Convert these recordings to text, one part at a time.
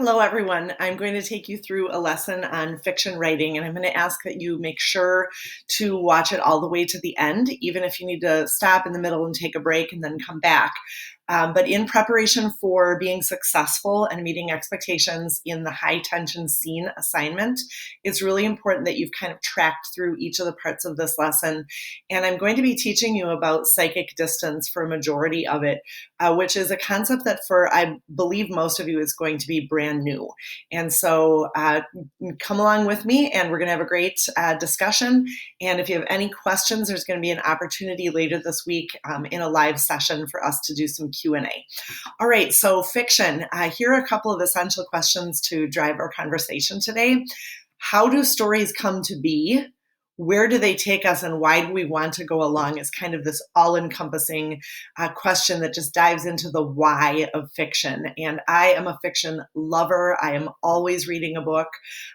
Hello, everyone. I'm going to take you through a lesson on fiction writing, and I'm going to ask that you make sure to watch it all the way to the end, even if you need to stop in the middle and take a break and then come back. But in preparation for being successful and meeting expectations in the high tension scene assignment, it's really important that you've kind of tracked through each of the parts of this lesson. And I'm going to be teaching you about psychic distance for a majority of it, which is a concept that for, I believe, most of you is going to be brand new. And so come along with me and we're going to have a great discussion. And if you have any questions, there's going to be an opportunity later this week in a live session for us to do some Q&A. All right, so fiction. Here are a couple of essential questions to drive our conversation today. How do stories come to be? Where do they take us, and why do we want to go along is kind of this all-encompassing question that just dives into the why of fiction. And I am a fiction lover. I am always reading a book.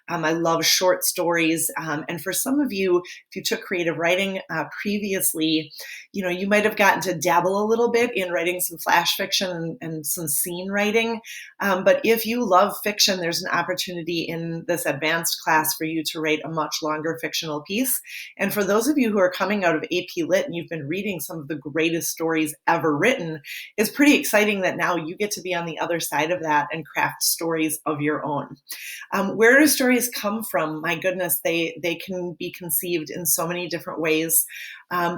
I love short stories. And for some of you, if you took creative writing previously, you might have gotten to dabble a little bit in writing some flash fiction and some scene writing. But if you love fiction, there's an opportunity in this advanced class for you to write a much longer fictional piece. And for those of you who are coming out of AP Lit and you've been reading some of the greatest stories ever written, it's pretty exciting that now you get to be on the other side of that and craft stories of your own. Where do stories come from? My goodness, they can be conceived in so many different ways.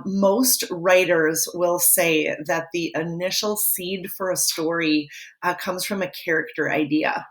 Most writers will say that the initial seed for a story comes from a character idea.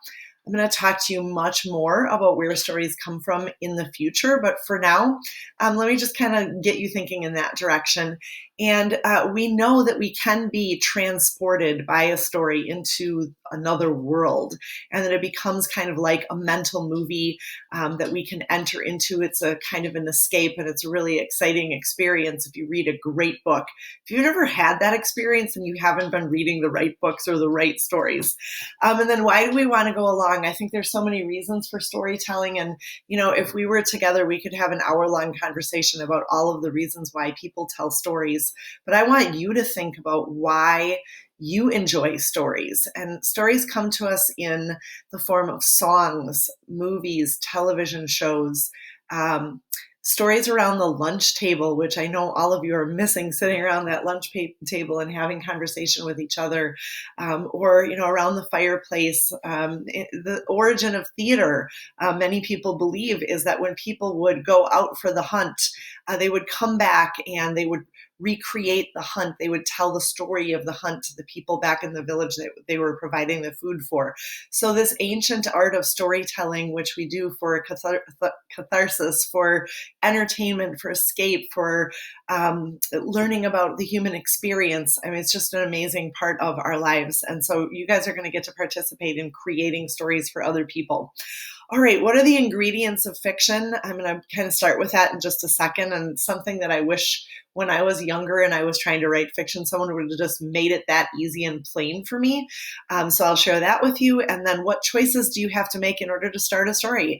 I'm going to talk to you much more about where stories come from in the future. But for now, let me just kind of get you thinking in that direction. And we know that we can be transported by a story into another world, and that it becomes kind of like a mental movie that we can enter into. It's a kind of an escape, and it's a really exciting experience if you read a great book. If you've never had that experience and you haven't been reading the right books or the right stories. And then why do we want to go along? I think there's so many reasons for storytelling. And, if we were together, we could have an hour-long conversation about all of the reasons why people tell stories. But I want you to think about why you enjoy stories. And stories come to us in the form of songs, movies, television shows, stories around the lunch table, which I know all of you are missing, sitting around that lunch table and having conversation with each other, or around the fireplace. The origin of theater, many people believe, is that when people would go out for the hunt, they would come back and they would recreate the hunt. They would tell the story of the hunt to the people back in the village that they were providing the food for. So this ancient art of storytelling, which we do for catharsis, for entertainment, for escape, for learning about the human experience. I mean, it's just an amazing part of our lives. And so you guys are going to get to participate in creating stories for other people. All right, what are the ingredients of fiction? I'm going to kind of start with that in just a second, and something that I wish when I was younger and I was trying to write fiction, someone would have just made it that easy and plain for me. So I'll share that with you. And then what choices do you have to make in order to start a story?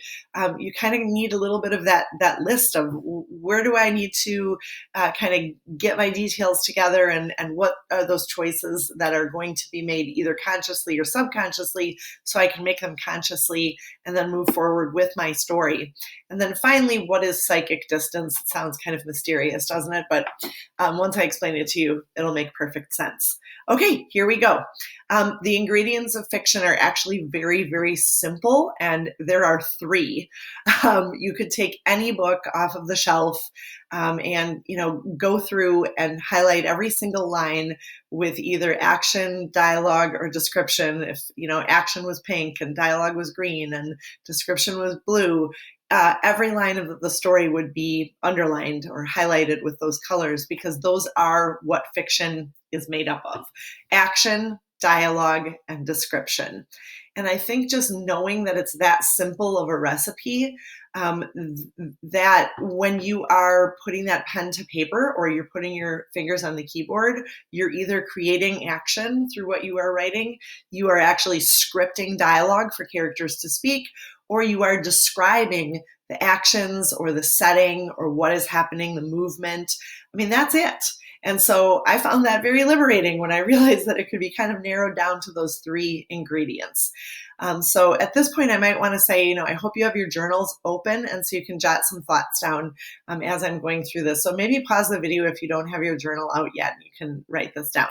You kind of need a little bit of that list of where do I need to kind of get my details together, and what are those choices that are going to be made either consciously or subconsciously so I can make them consciously and then move forward with my story. And then finally, what is psychic distance? It sounds kind of mysterious, doesn't it? But once I explain it to you, it'll make perfect sense. Okay, here we go. The ingredients of fiction are actually very, very simple, and there are three. You could take any book off of the shelf and go through and highlight every single line with either action, dialogue, or description. If action was pink and dialogue was green and description was blue, every line of the story would be underlined or highlighted with those colors, because those are what fiction is made up of: action, dialogue, and description. And I think just knowing that it's that simple of a recipe, that when you are putting that pen to paper or you're putting your fingers on the keyboard, you're either creating action through what you are writing, you are actually scripting dialogue for characters to speak, or you are describing the actions or the setting or what is happening, the movement. I mean, that's it. And so I found that very liberating when I realized that it could be kind of narrowed down to those 3 ingredients. So at this point, I might want to say, I hope you have your journals open and so you can jot some thoughts down as I'm going through this. So maybe pause the video if you don't have your journal out yet, and you can write this down.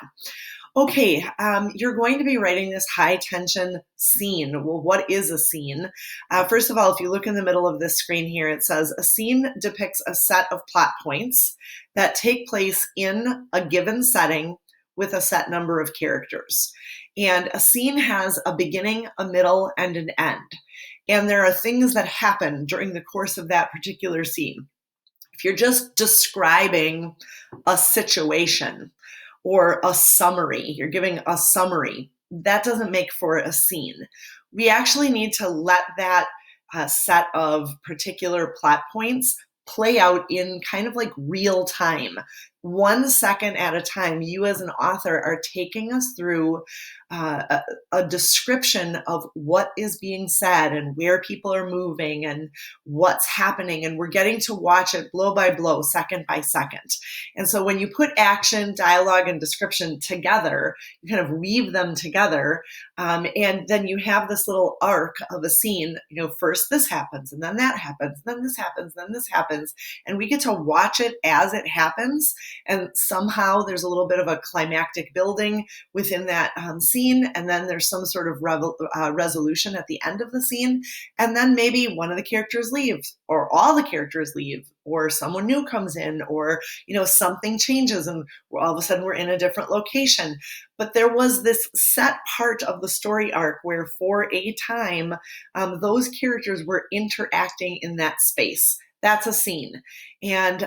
Okay, you're going to be writing this high tension scene. Well, what is a scene? First of all, if you look in the middle of this screen here, it says a scene depicts a set of plot points that take place in a given setting with a set number of characters. And a scene has a beginning, a middle, and an end. And there are things that happen during the course of that particular scene. If you're just describing a situation, or a summary, you're giving a summary, that doesn't make for a scene. We actually need to let that set of particular plot points play out in kind of like real time. 1 second at a time, you as an author are taking us through a description of what is being said and where people are moving and what's happening. And we're getting to watch it blow by blow, second by second. And so when you put action, dialogue, and description together, you kind of weave them together. And then you have this little arc of a scene. First this happens, and then that happens, then this happens, then this happens. And we get to watch it as it happens. And somehow there's a little bit of a climactic building within that scene, and then there's some sort of resolution at the end of the scene, and then maybe one of the characters leaves, or all the characters leave, or someone new comes in, or something changes, and all of a sudden we're in a different location. But there was this set part of the story arc where, for a time, those characters were interacting in that space. That's a scene. And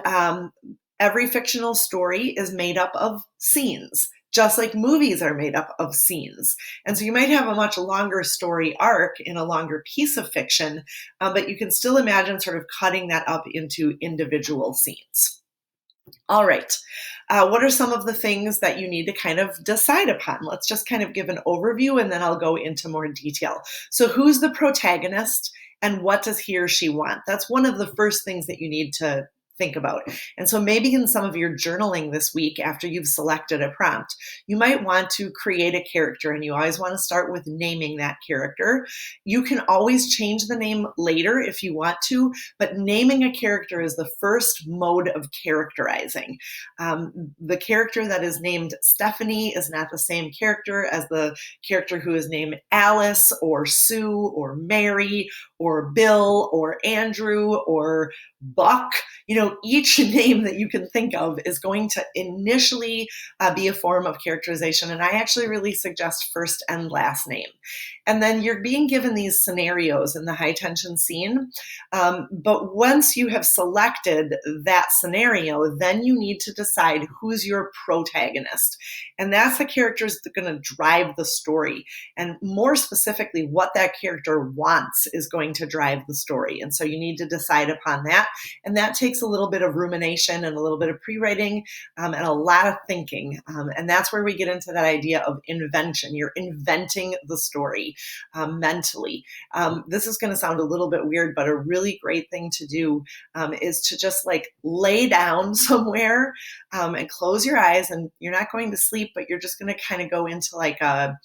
every fictional story is made up of scenes, just like movies are made up of scenes. And so you might have a much longer story arc in a longer piece of fiction, but you can still imagine sort of cutting that up into individual scenes. All right. What are some of the things that you need to kind of decide upon? Let's just kind of give an overview, and then I'll go into more detail. So who's the protagonist, and what does he or she want? That's one of the first things that you need to think about. And so maybe in some of your journaling this week, after you've selected a prompt, you might want to create a character, and you always want to start with naming that character. You can always change the name later if you want to, but naming a character is the first mode of characterizing. The character that is named Stephanie is not the same character as the character who is named Alice or Sue or Mary or Bill or Andrew or Buck. Each name that you can think of is going to initially be a form of characterization. And I actually really suggest first and last name. And then you're being given these scenarios in the high tension scene. But once you have selected that scenario, then you need to decide who's your protagonist. And that's the characters that are going to drive the story. And more specifically, what that character wants is going to drive the story. And so you need to decide upon that. And that takes a little bit of rumination and a little bit of pre-writing and a lot of thinking. And that's where we get into that idea of invention. You're inventing the story mentally. This is going to sound a little bit weird, but a really great thing to do is to just like lay down somewhere and close your eyes. And you're not going to sleep, but you're just going to kind of go into like a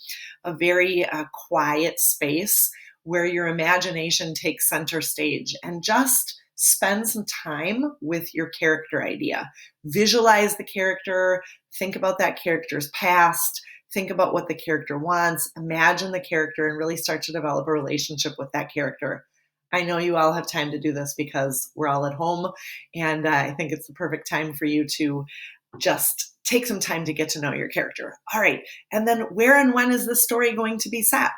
very quiet space where your imagination takes center stage, and just spend some time with your character idea. Visualize the character, think about that character's past, think about what the character wants, imagine the character, and really start to develop a relationship with that character. I know you all have time to do this because we're all at home, and I think it's the perfect time for you to just take some time to get to know your character. All right, and then where and when is this story going to be set?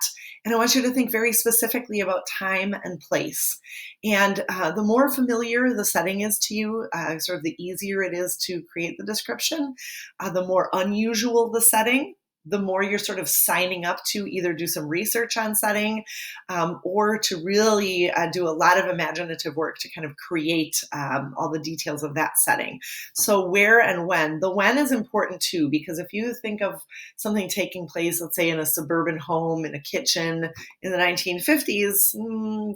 And I want you to think very specifically about time and place. And the more familiar the setting is to you, sort of the easier it is to create the description. The more unusual the setting, the more you're sort of signing up to either do some research on setting or to really do a lot of imaginative work to kind of create all the details of that setting. So where and when. The when is important too, because if you think of something taking place, let's say in a suburban home, in a kitchen in the 1950s,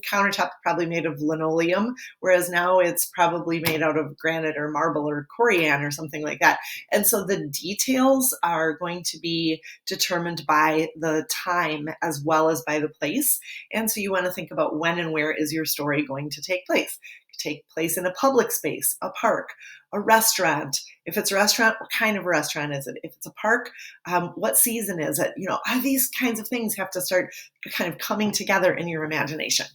countertop probably made of linoleum, whereas now it's probably made out of granite or marble or corian or something like that. And so the details are going to be determined by the time as well as by the place. And so you want to think about when and where is your story going to take place. Take place in a public space, a park, a restaurant. If it's a restaurant, what kind of restaurant is it? If it's a park, what season is it? These kinds of things have to start kind of coming together in your imagination.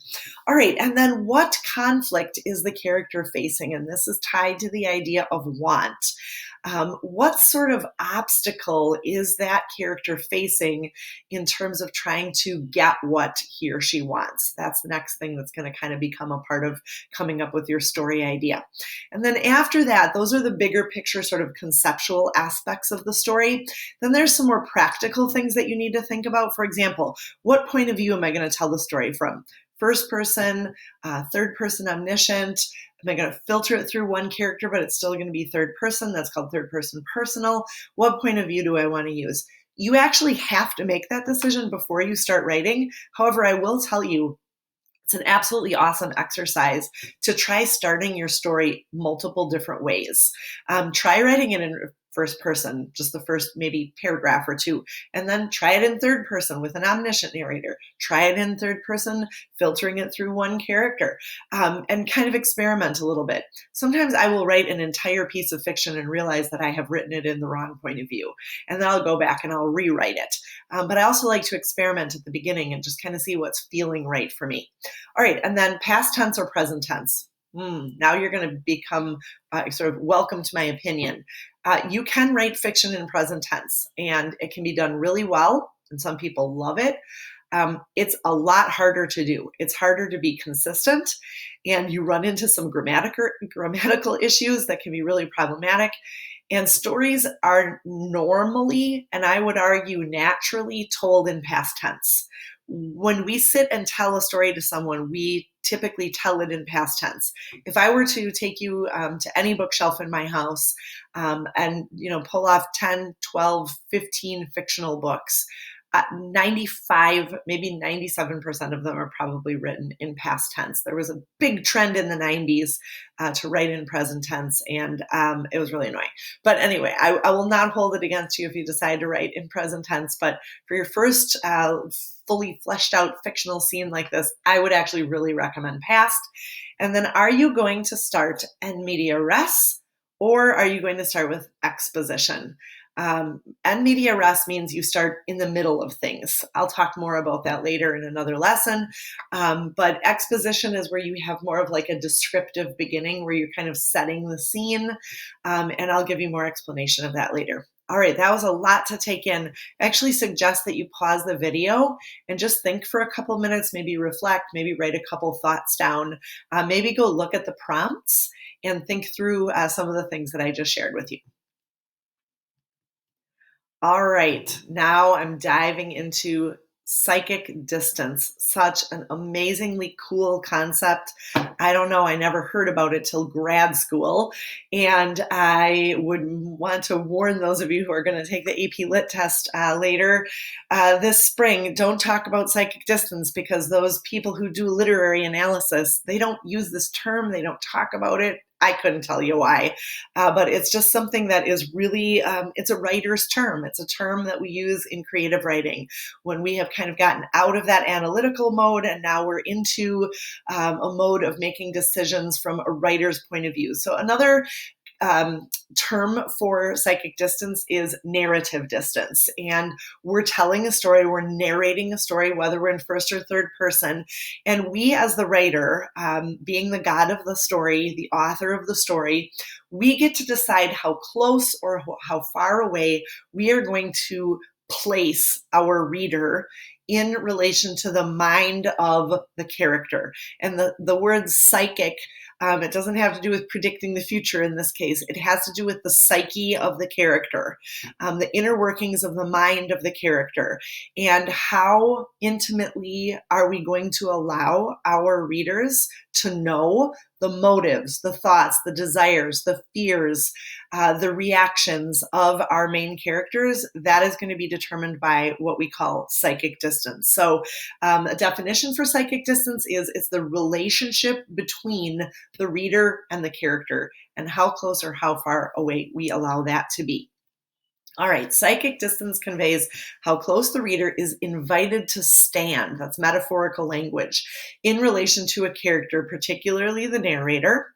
All right, and then what conflict is the character facing? And this is tied to the idea of want. What sort of obstacle is that character facing in terms of trying to get what he or she wants? That's the next thing that's going to kind of become a part of coming up with your story idea. And then after that, those are the bigger picture sort of conceptual aspects of the story. Then there's some more practical things that you need to think about. For example, what point of view am I going to tell the story from? First person, third person omniscient. Am I going to filter it through one character, but it's still going to be third person? That's called third person personal. What point of view do I want to use? You actually have to make that decision before you start writing. However, I will tell you, it's an absolutely awesome exercise to try starting your story multiple different ways. Try writing it in first person, just the first maybe paragraph or two, and then try it in third person with an omniscient narrator. Try it in third person, filtering it through one character, and kind of experiment a little bit. Sometimes I will write an entire piece of fiction and realize that I have written it in the wrong point of view, and then I'll go back and I'll rewrite it. But I also like to experiment at the beginning and just kind of see what's feeling right for me. All right, and then past tense or present tense. Now you're going to become sort of welcome to my opinion. You can write fiction in present tense, and it can be done really well, and some people love it. It's a lot harder to do. It's harder to be consistent, and you run into some grammatical issues that can be really problematic. And stories are normally, and I would argue naturally, told in past tense. When we sit and tell a story to someone, we typically tell it in past tense. If I were to take you to any bookshelf in my house and pull off 10, 12, 15 fictional books, 95, maybe 97% of them are probably written in past tense. There was a big trend in the 90s to write in present tense, and it was really annoying. But anyway, I will not hold it against you if you decide to write in present tense. But for your first fully fleshed out fictional scene like this, I would actually really recommend past. And then are you going to start en media res, or are you going to start with exposition? En media res means you start in the middle of things. I'll talk more about that later in another lesson. But exposition is where you have more of like a descriptive beginning where you're kind of setting the scene. And I'll give you more explanation of that later. All right, that was a lot to take in. I actually suggest that you pause the video and just think for a couple minutes, maybe reflect, maybe write a couple thoughts down, maybe go look at the prompts and think through some of the things that I just shared with you. All right, now I'm diving into psychic distance. Such an amazingly cool concept. I don't know, I never heard about it till grad school. And I would want to warn those of you who are going to take the AP Lit test later this spring, don't talk about psychic distance, because those people who do literary analysis, they don't use this term, they don't talk about it. I couldn't tell you why, but it's just something that is really, it's a writer's term. It's a term that we use in creative writing when we have kind of gotten out of that analytical mode and now we're into a mode of making decisions from a writer's point of view. So another term for psychic distance is narrative distance. And we're telling a story, we're narrating a story, whether we're in first or third person. And we, as the writer, being the god of the story, the author of the story, we get to decide how close or how far away we are going to place our reader in relation to the mind of the character. And the word psychic It doesn't have to do with predicting the future in this case. It has to do with the psyche of the character, the inner workings of the mind of the character, and how intimately are we going to allow our readers to know the motives, the thoughts, the desires, the fears, the reactions of our main characters. That is going to be determined by what we call psychic distance. So a definition for psychic distance is it's the relationship between the reader and the character, and how close or how far away we allow that to be. All right, psychic distance conveys how close the reader is invited to stand, that's metaphorical language, in relation to a character, particularly the narrator.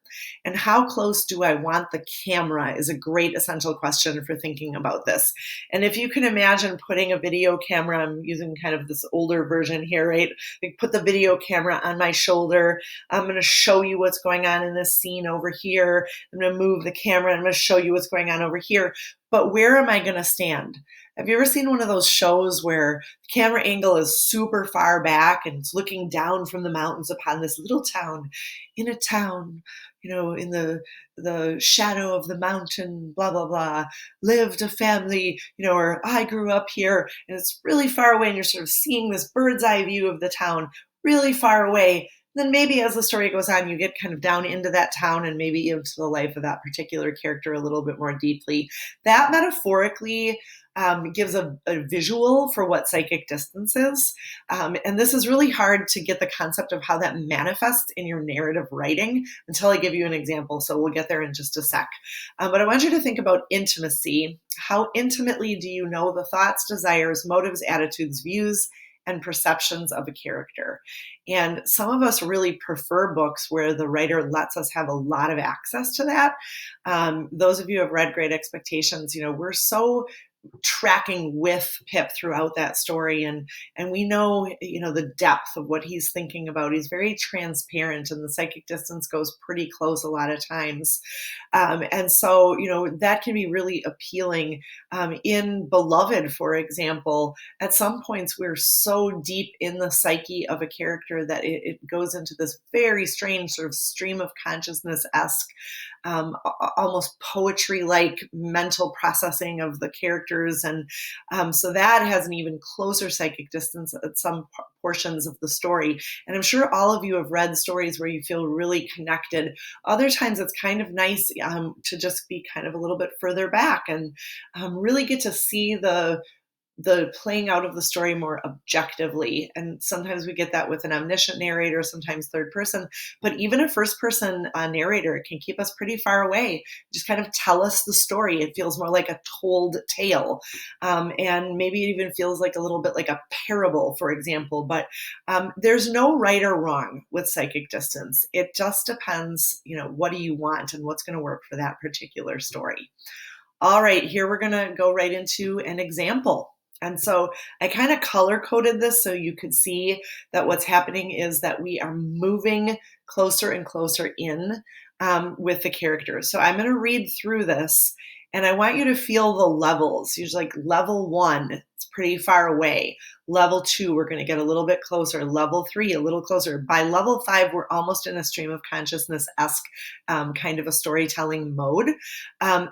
And how close do I want the camera is a great essential question for thinking about this. And if you can imagine putting a video camera, I'm using kind of this older version here, right? Like put the video camera on my shoulder. I'm going to show you what's going on in this scene over here. I'm going to move the camera. I'm going to show you what's going on over here. But where am I going to stand? Have you ever seen one of those shows where the camera angle is super far back and it's looking down from the mountains upon this little town, in a town, in the shadow of the mountain, blah, blah, blah, lived a family, or I grew up here, and it's really far away and you're sort of seeing this bird's eye view of the town really far away. Then maybe as the story goes on, you get kind of down into that town and maybe into the life of that particular character a little bit more deeply. That metaphorically gives a visual for what psychic distance is. And this is really hard to get the concept of how that manifests in your narrative writing until I give you an example. So we'll get there in just a sec. But I want you to think about intimacy. How intimately do you know the thoughts, desires, motives, attitudes, views, and perceptions of a character? And some of us really prefer books where the writer lets us have a lot of access to that. Those of you who have read Great Expectations, we're so tracking with Pip throughout that story, and we know the depth of what he's thinking about. He's very transparent, and the psychic distance goes pretty close a lot of times, and so that can be really appealing. In Beloved, for example, at some points we're so deep in the psyche of a character that it goes into this very strange sort of stream of consciousness-esque, almost poetry-like mental processing of the characters. And so that has an even closer psychic distance at some portions of the story. And I'm sure all of you have read stories where you feel really connected. Other times it's kind of nice to just be kind of a little bit further back and really get to see the playing out of the story more objectively. And sometimes we get that with an omniscient narrator, sometimes third person, but even a first person narrator can keep us pretty far away, just kind of tell us the story. It feels more like a told tale. And maybe it even feels like a little bit like a parable, for example, but there's no right or wrong with psychic distance. It just depends, what do you want and what's going to work for that particular story. All right, here we're going to go right into an example. And so I kind of color coded this so you could see that what's happening is that we are moving closer and closer in with the characters. So I'm going to read through this, and I want you to feel the levels. Usually like level 1, it's pretty far away. Level 2, we're going to get a little bit closer. Level 3, a little closer. By level 5, we're almost in a stream of consciousness-esque kind of a storytelling mode.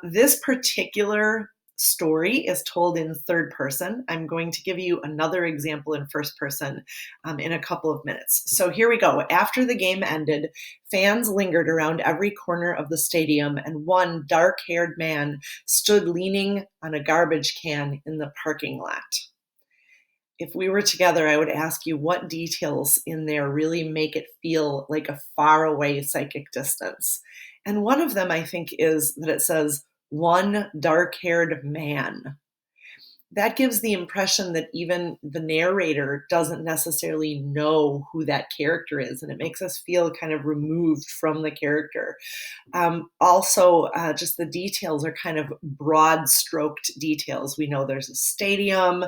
This particular story is told in third person. I'm going to give you another example in first person in a couple of minutes. So here we go. After the game ended, fans lingered around every corner of the stadium, and one dark-haired man stood leaning on a garbage can in the parking lot. If we were together, I would ask you what details in there really make it feel like a faraway psychic distance. And one of them, I think, is that it says, one dark-haired man. That gives the impression that even the narrator doesn't necessarily know who that character is, and it makes us feel kind of removed from the character. Also, just the details are kind of broad-stroked details. We know there's a stadium,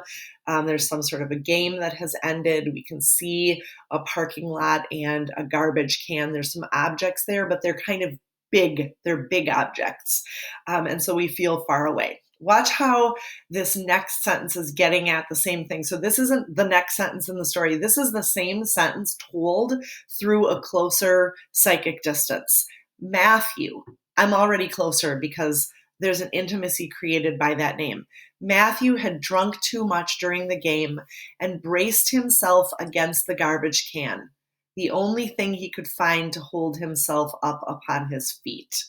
there's some sort of a game that has ended. We can see a parking lot and a garbage can. There's some objects there, but they're kind of big. They're big objects. And so we feel far away. Watch how this next sentence is getting at the same thing. So this isn't the next sentence in the story. This is the same sentence told through a closer psychic distance. Matthew, I'm already closer because there's an intimacy created by that name. Matthew had drunk too much during the game and braced himself against the garbage can, the only thing he could find to hold himself up upon his feet.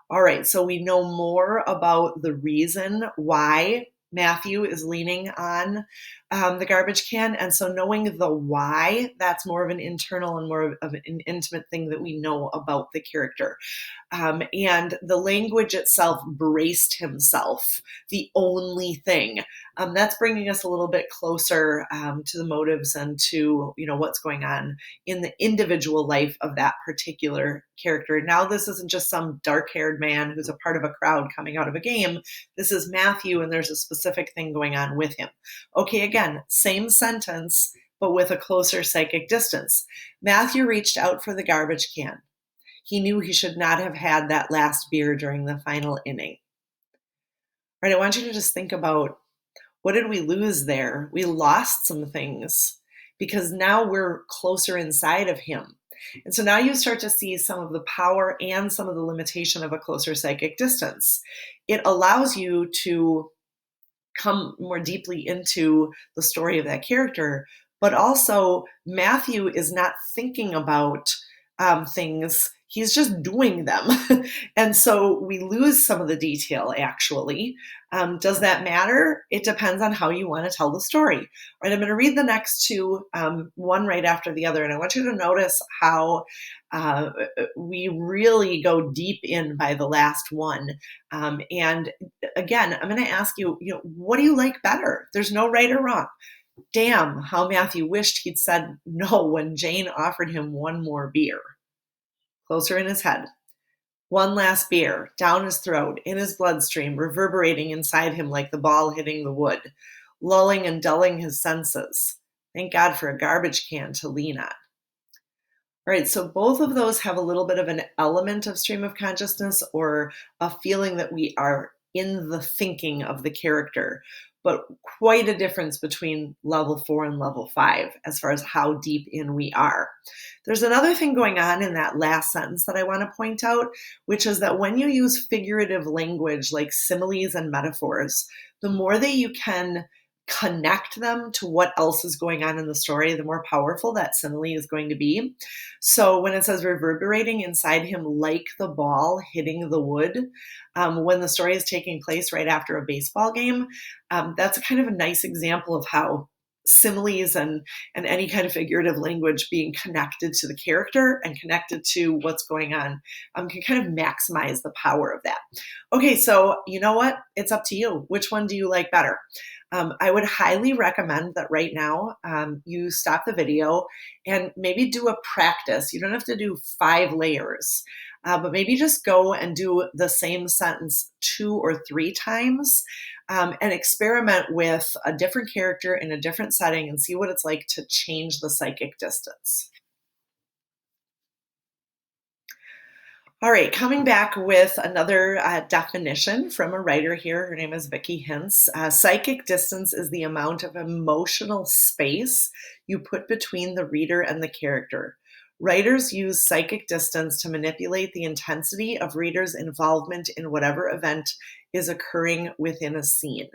All right, so we know more about the reason why Matthew is leaning on the garbage can. And so knowing the why, that's more of an internal and more of an intimate thing that we know about the character. And the language itself, braced himself, the only thing. That's bringing us a little bit closer to the motives and to, what's going on in the individual life of that particular character. Now, this isn't just some dark-haired man who's a part of a crowd coming out of a game. This is Matthew, and there's a specific thing going on with him. Okay, again, same sentence, but with a closer psychic distance. Matthew reached out for the garbage can. He knew he should not have had that last beer during the final inning. All right, I want you to just think about, what did we lose there? We lost some things because now we're closer inside of him. And so now you start to see some of the power and some of the limitation of a closer psychic distance. It allows you to come more deeply into the story of that character, but also Matthew is not thinking about things. He's just doing them. And so we lose some of the detail, actually. Does that matter? It depends on how you want to tell the story. All right, I'm going to read the next two, one right after the other. And I want you to notice how we really go deep in by the last one. And again, I'm going to ask you, what do you like better? There's no right or wrong. Damn, how Matthew wished he'd said no when Jane offered him one more beer. Closer in his head. One last beer, down his throat, in his bloodstream, reverberating inside him like the ball hitting the wood, lulling and dulling his senses. Thank God for a garbage can to lean on. All right, so both of those have a little bit of an element of stream of consciousness or a feeling that we are in the thinking of the character, but quite a difference between level 4 and level 5 as far as how deep in we are. There's another thing going on in that last sentence that I want to point out, which is that when you use figurative language like similes and metaphors, the more that you can connect them to what else is going on in the story, the more powerful that simile is going to be. So when it says reverberating inside him like the ball hitting the wood, when the story is taking place right after a baseball game, that's a kind of a nice example of how similes and any kind of figurative language being connected to the character and connected to what's going on can kind of maximize the power of that. Okay, so you know what? It's up to you. Which one do you like better? I would highly recommend that right now you stop the video and maybe do a practice. You don't have to do 5 layers, but maybe just go and do the same sentence 2 or 3 times and experiment with a different character in a different setting and see what it's like to change the psychic distance. All right, coming back with another definition from a writer here. Her name is Vicki Hintz. Psychic distance is the amount of emotional space you put between the reader and the character. Writers use psychic distance to manipulate the intensity of readers' involvement in whatever event is occurring within a scene.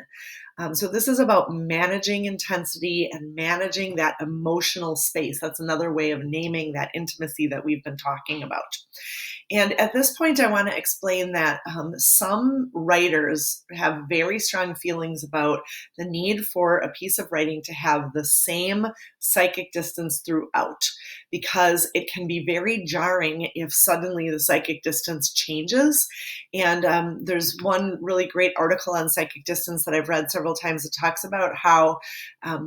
So this is about managing intensity and managing that emotional space. That's another way of naming that intimacy that we've been talking about. And at this point, I want to explain that some writers have very strong feelings about the need for a piece of writing to have the same psychic distance throughout, because it can be very jarring if suddenly the psychic distance changes. And there's one really great article on psychic distance that I've read several times that talks about how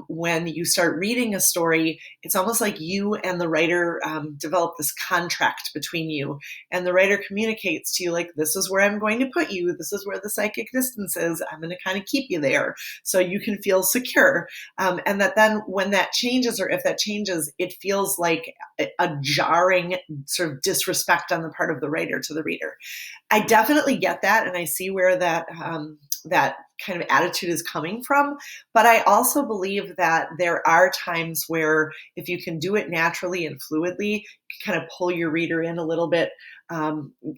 when you start reading a story, it's almost like you and the writer develop this contract between you. And the writer communicates to you, like, this is where I'm going to put you. This is where the psychic distance is. I'm going to kind of keep you there so you can feel secure. And that then when that changes, or if that changes, it feels like a jarring sort of disrespect on the part of the writer to the reader. I definitely get that. And I see where that that kind of attitude is coming from. But I also believe that there are times where if you can do it naturally and fluidly, you can kind of pull your reader in a little bit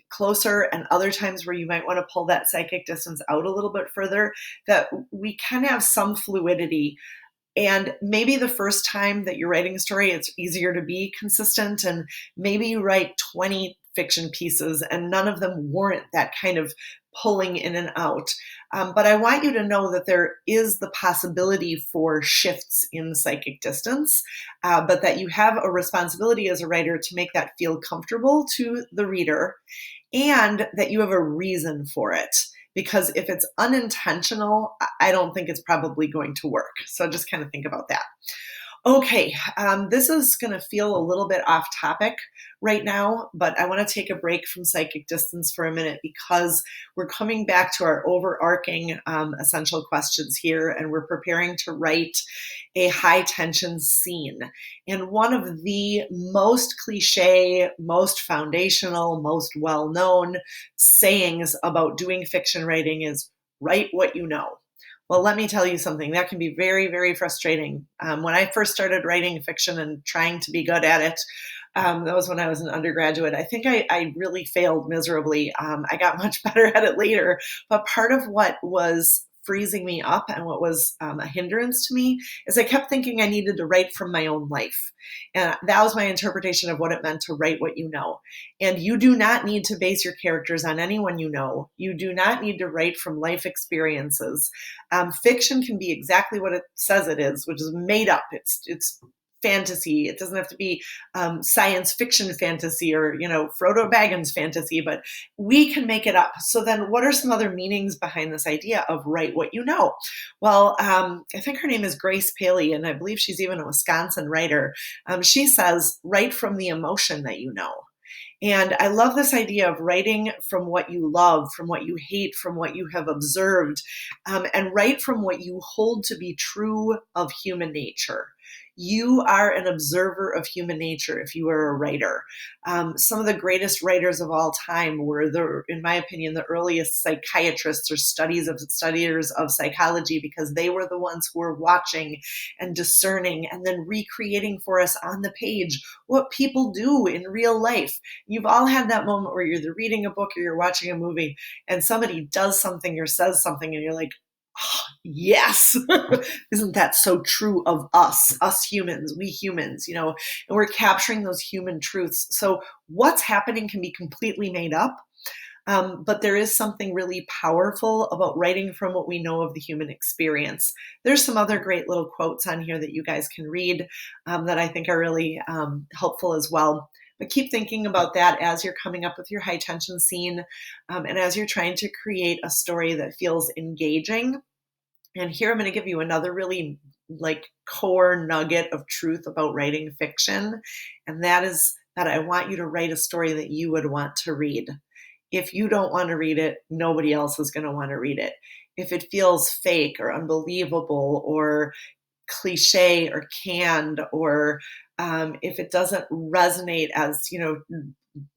closer, and other times where you might want to pull that psychic distance out a little bit further, that we can have some fluidity. And maybe the first time that you're writing a story, it's easier to be consistent. And maybe you write 20 fiction pieces and none of them warrant that kind of pulling in and out. But I want you to know that there is the possibility for shifts in psychic distance, but that you have a responsibility as a writer to make that feel comfortable to the reader, and that you have a reason for it. Because if it's unintentional, I don't think it's probably going to work. So just kind of think about that. Okay, this is going to feel a little bit off topic right now, but I want to take a break from psychic distance for a minute because we're coming back to our overarching essential questions here, and we're preparing to write a high tension scene. And one of the most cliche, most foundational, most well-known sayings about doing fiction writing is write what you know. Well, let me tell you something. That can be very, very frustrating. When I first started writing fiction and trying to be good at it, that was when I was an undergraduate. I think I really failed miserably. I got much better at it later. But part of what was freezing me up and what was a hindrance to me is I kept thinking I needed to write from my own life. And that was my interpretation of what it meant to write what you know. And you do not need to base your characters on anyone you know. You do not need to write from life experiences. Fiction can be exactly what it says it is, which is made up. It's fantasy. It doesn't have to be science fiction fantasy or, Frodo Baggins fantasy, but we can make it up. So then what are some other meanings behind this idea of write what you know? Well, I think her name is Grace Paley, and I believe she's even a Wisconsin writer. She says, write from the emotion that you know. And I love this idea of writing from what you love, from what you hate, from what you have observed, and write from what you hold to be true of human nature. You are an observer of human nature if you are a writer. Some of the greatest writers of all time were, in my opinion, the earliest psychiatrists or studiers of psychology, because they were the ones who were watching and discerning and then recreating for us on the page what people do in real life. You've all had that moment where you're either reading a book or you're watching a movie and somebody does something or says something and you're like, oh, yes, isn't that so true of us humans, we humans, and we're capturing those human truths. So what's happening can be completely made up. But there is something really powerful about writing from what we know of the human experience. There's some other great little quotes on here that you guys can read that I think are really helpful as well. But keep thinking about that as you're coming up with your high tension scene and as you're trying to create a story that feels engaging. And here I'm going to give you another really core nugget of truth about writing fiction. And that is that I want you to write a story that you would want to read. If you don't want to read it, nobody else is going to want to read it. If it feels fake or unbelievable or cliche or canned, or if it doesn't resonate as,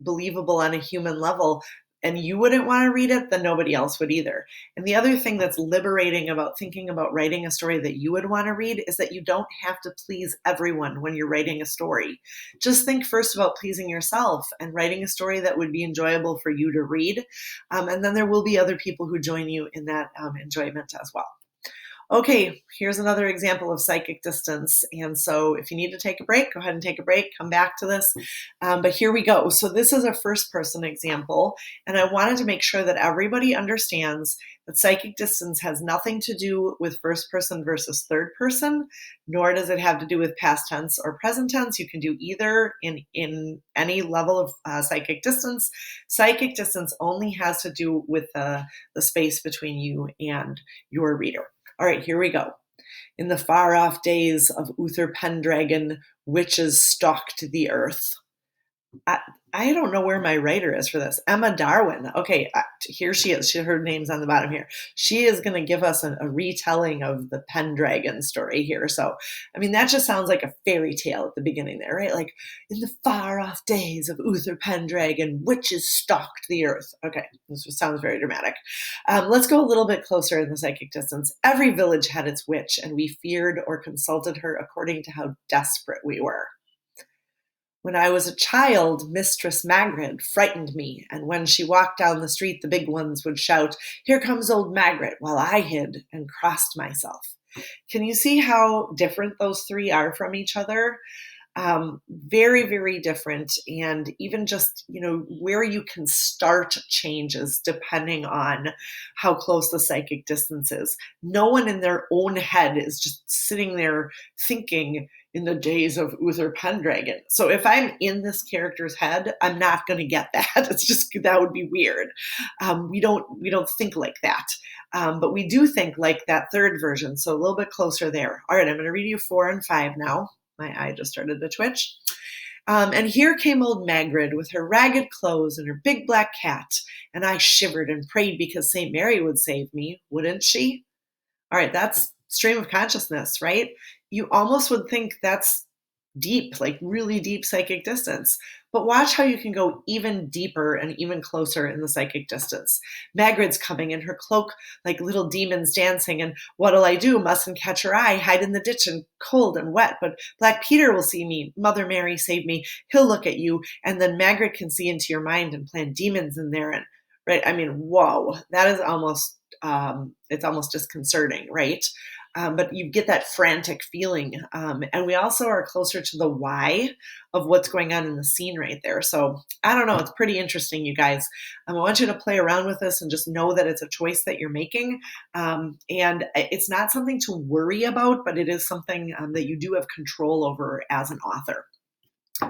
believable on a human level, and you wouldn't want to read it, then nobody else would either. And the other thing that's liberating about thinking about writing a story that you would want to read is that you don't have to please everyone when you're writing a story. Just think first about pleasing yourself and writing a story that would be enjoyable for you to read. And then there will be other people who join you in that enjoyment as well. Okay, here's another example of psychic distance. And so if you need to take a break, go ahead and take a break, come back to this. But here we go. So this is a first person example. And I wanted to make sure that everybody understands that psychic distance has nothing to do with first person versus third person, nor does it have to do with past tense or present tense. You can do either in any level of psychic distance. Psychic distance only has to do with the space between you and your reader. All right, here we go. In the far-off days of Uther Pendragon, witches stalked the earth. I, I don't know where my writer is for this. Emma Darwin. Okay, here she is. Her name's on the bottom here. She is going to give us a retelling of the Pendragon story here. So, I mean, that just sounds like a fairy tale at the beginning there, right? Like, in the far off days of Uther Pendragon, witches stalked the earth. Okay, this sounds very dramatic. Let's go a little bit closer in the psychic distance. Every village had its witch, and we feared or consulted her according to how desperate we were. When I was a child, Mistress Magrid frightened me, and when she walked down the street, the big ones would shout, "Here comes old Magrid," while I hid and crossed myself. Can you see how different those three are from each other? Very, very different. And even just, where you can start changes depending on how close the psychic distance is. No one in their own head is just sitting there thinking in the days of Uther Pendragon. So if I'm in this character's head, I'm not going to get that. It's just, that would be weird. We don't think like that. But we do think like that third version. So a little bit closer there. All right, I'm going to read you 4 and 5 now. My eye just started to twitch. And here came old Magrid with her ragged clothes and her big black cat, and I shivered and prayed because St. Mary would save me, wouldn't she? All right, that's stream of consciousness, right? You almost would think that's deep, like really deep psychic distance. But watch how you can go even deeper and even closer in the psychic distance. Magrid's coming in her cloak like little demons dancing, and what'll I do? Mustn't catch her eye, hide in the ditch and cold and wet, but Black Peter will see me. Mother Mary, save me. He'll look at you, and then Magrid can see into your mind and plant demons in there. And right, I mean, whoa, that is almost, it's almost disconcerting, right? But you get that frantic feeling. And we also are closer to the why of what's going on in the scene right there. So I don't know. It's pretty interesting, you guys. I want you to play around with this and just know that it's a choice that you're making. And it's not something to worry about, but it is something that you do have control over as an author.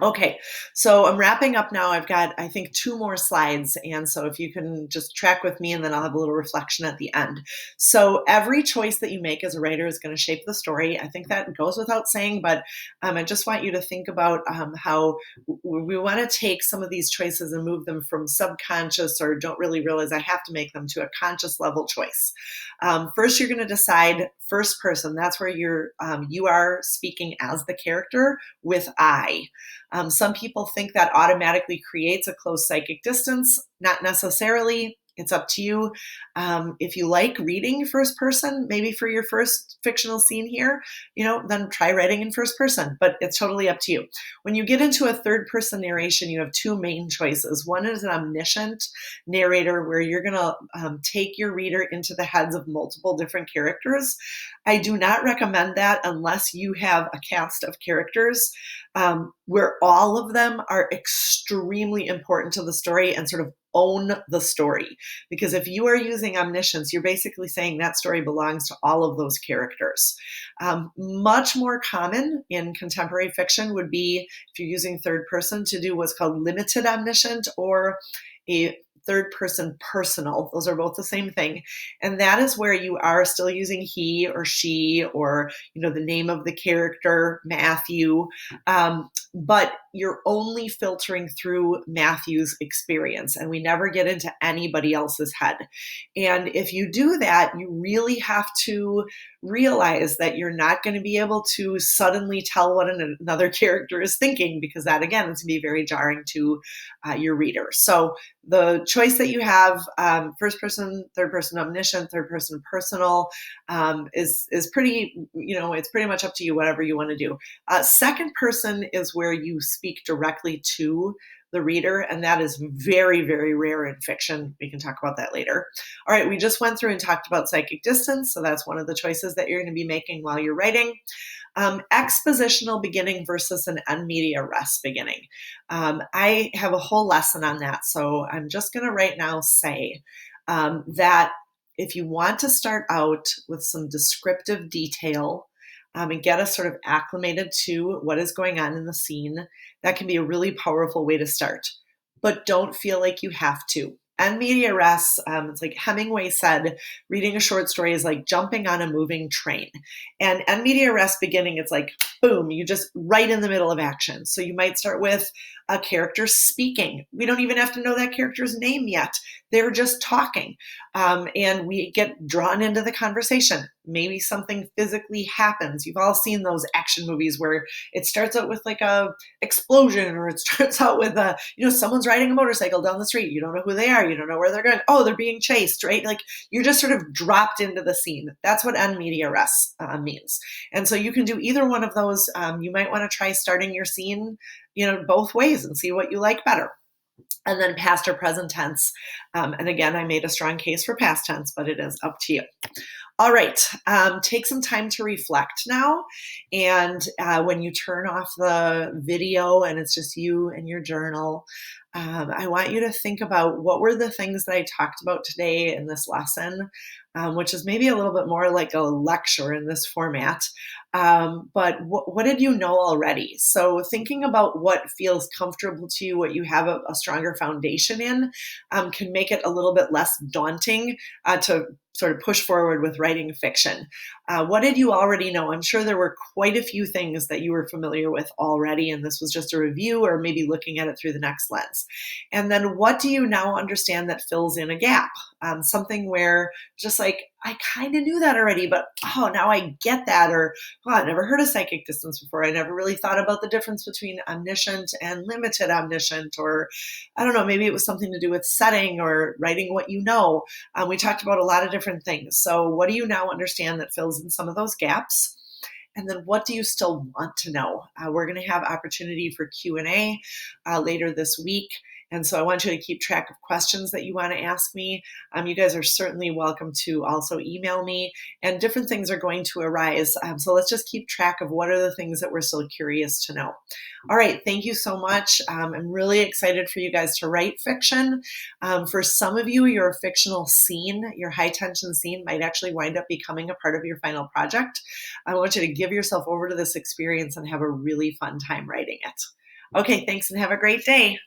Okay, so I'm wrapping up now. I've got, I think, 2 more slides. And so if you can just track with me, and then I'll have a little reflection at the end. So every choice that you make as a writer is going to shape the story. I think that goes without saying, but I just want you to think about how we want to take some of these choices and move them from subconscious or don't really realize I have to make them to a conscious level choice. First, you're going to decide first person. That's where you are speaking as the character with I. Some people think that automatically creates a close psychic distance. Not necessarily. It's up to you. If you like reading first person, maybe for your first fictional scene here, then try writing in first person, but it's totally up to you. When you get into a third person narration, you have 2 main choices. One is an omniscient narrator where you're going to take your reader into the heads of multiple different characters. I do not recommend that unless you have a cast of characters where all of them are extremely important to the story and sort of own the story. Because if you are using omniscience, you're basically saying that story belongs to all of those characters. Much more common in contemporary fiction would be, if you're using third person, to do what's called limited omniscient or a third person personal. Those are both the same thing. And that is where you are still using he or she or, the name of the character, Matthew. But you're only filtering through Matthew's experience, and we never get into anybody else's head. And if you do that, you really have to realize that you're not going to be able to suddenly tell what another character is thinking, because that, again, is going to be very jarring to your reader. So the choice that you have, first person, third person omniscient, third person personal, is pretty, it's pretty much up to you, whatever you want to do. Second person is where you speak directly to the reader, and that is very, very rare in fiction. We can talk about that later. All right, we just went through and talked about psychic distance, so that's one of the choices that you're going to be making while you're writing. Expositional beginning versus an en media res beginning. I have a whole lesson on that, so I'm just going to right now say that if you want to start out with some descriptive detail and get us sort of acclimated to what is going on in the scene, that can be a really powerful way to start. But don't feel like you have to. En media res, it's like Hemingway said, reading a short story is like jumping on a moving train. And en media res beginning, it's like boom, you just right in the middle of action. So you might start with a character speaking. We don't even have to know that character's name yet. They're just talking. And we get drawn into the conversation. Maybe something physically happens. You've all seen those action movies where it starts out with like a explosion, or it starts out with someone's riding a motorcycle down the street. You don't know who they are. You don't know where they're going. Oh, they're being chased, right? Like you're just sort of dropped into the scene. That's what en media res means. And so you can do either one of those. You might want to try starting your scene, both ways and see what you like better. And then past or present tense. And again, I made a strong case for past tense, but it is up to you. All right, take some time to reflect now. And when you turn off the video and it's just you and your journal, I want you to think about what were the things that I talked about today in this lesson, which is maybe a little bit more like a lecture in this format. But what did you know already? So thinking about what feels comfortable to you, what you have a stronger foundation in, can make it a little bit less daunting to sort of push forward with writing fiction. What did you already know? I'm sure there were quite a few things that you were familiar with already, and this was just a review or maybe looking at it through the next lens. And then what do you now understand that fills in a gap? Something where just like, I kind of knew that already, but now I get that. Or, I never heard of psychic distance before. I never really thought about the difference between omniscient and limited omniscient. Or I don't know, maybe it was something to do with setting or writing what you know. We talked about a lot of different things. So what do you now understand that fills in some of those gaps? And then what do you still want to know? We're going to have opportunity for Q&A later this week. And so I want you to keep track of questions that you want to ask me. You guys are certainly welcome to also email me, and different things are going to arise. So let's just keep track of what are the things that we're still curious to know. All right, thank you so much. I'm really excited for you guys to write fiction. For some of you, your fictional scene, your high tension scene might actually wind up becoming a part of your final project. I want you to give yourself over to this experience and have a really fun time writing it. Okay, thanks and have a great day.